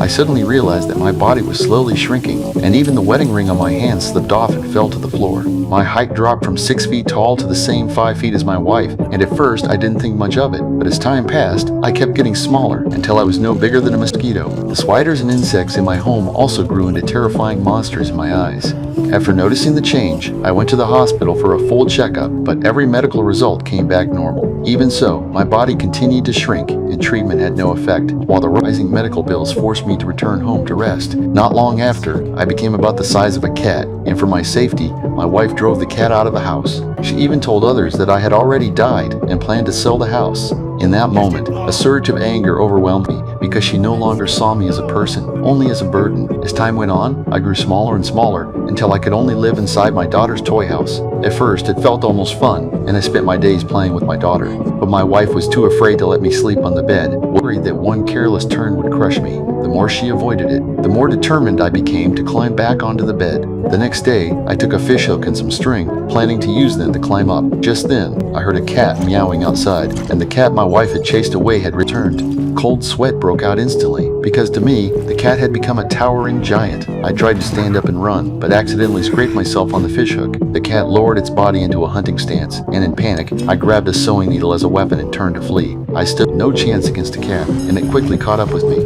suddenly realized that my body was slowly shrinking, and even the wedding ring on my hand slipped off and fell to the floor. My height dropped from 6 feet tall to the same 5 feet as my wife, and at first I didn't think much of it, but as time passed, I kept getting smaller until I was no bigger than a mosquito. The spiders and insects in my home also grew into terrifying monsters in my eyes. After noticing the change, I went to the hospital for a full checkup, but every medical result came back normal. Even so, my body continued to shrink, and treatment had no effect, while the rising medical bills forced me to return home to rest. Not long after, I became about the size of a cat, and for my safety, my wife drove the cat out of the house. She even told others that I had already died and planned to sell the house. In that moment, a surge of anger overwhelmed me because she no longer saw me as a person, only as a burden. As time went on, I grew smaller and smaller until I could only live inside my daughter's toy house. At first, it felt almost fun, and I spent my days playing with my daughter. But my wife was too afraid to let me sleep on the bed, worried that one careless turn would crush me. The more she avoided it, the more determined I became to climb back onto the bed. The next day, I took a fishhook and some string, planning to use them to climb up. Just then, I heard a cat meowing outside, and the cat my wife had chased away had returned. Cold sweat broke out instantly, because to me, the cat had become a towering giant. I tried to stand up and run, but accidentally scraped myself on the fishhook. The cat lowered its body into a hunting stance, and in panic, I grabbed a sewing needle as a weapon and turned to flee. I stood no chance against the cat, and it quickly caught up with me.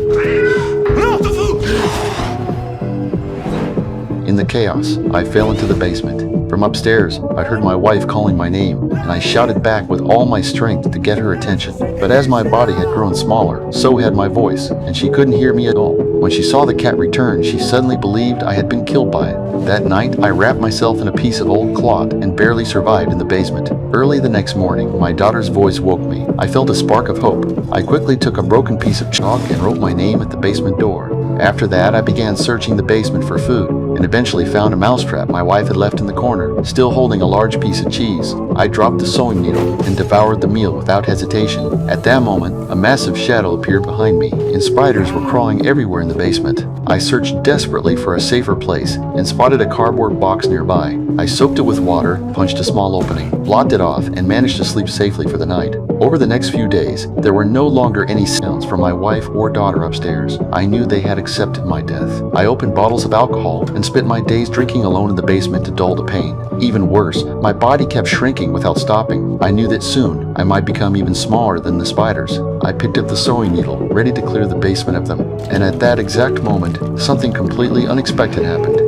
In the chaos, I fell into the basement. From upstairs, I heard my wife calling my name, and I shouted back with all my strength to get her attention. But as my body had grown smaller, so had my voice, and she couldn't hear me at all. When she saw the cat return, she suddenly believed I had been killed by it. That night, I wrapped myself in a piece of old cloth and barely survived in the basement. Early the next morning, my daughter's voice woke me. I felt a spark of hope. I quickly took a broken piece of chalk and wrote my name at the basement door. After that, I began searching the basement for food, and eventually found a mousetrap my wife had left in the corner, still holding a large piece of cheese. I dropped the sewing needle and devoured the meal without hesitation. At that moment, a massive shadow appeared behind me, and spiders were crawling everywhere in the basement. I searched desperately for a safer place and spotted a cardboard box nearby. I soaked it with water, punched a small opening, blocked it off, and managed to sleep safely for the night. Over the next few days, there were no longer any sounds from my wife or daughter upstairs. I knew they had accepted my death. I opened bottles of alcohol and spent my days drinking alone in the basement to dull the pain. Even worse, my body kept shrinking without stopping. I knew that soon I might become even smaller than the spiders. I picked up the sewing needle, ready to clear the basement of them. And at that exact moment, something completely unexpected happened.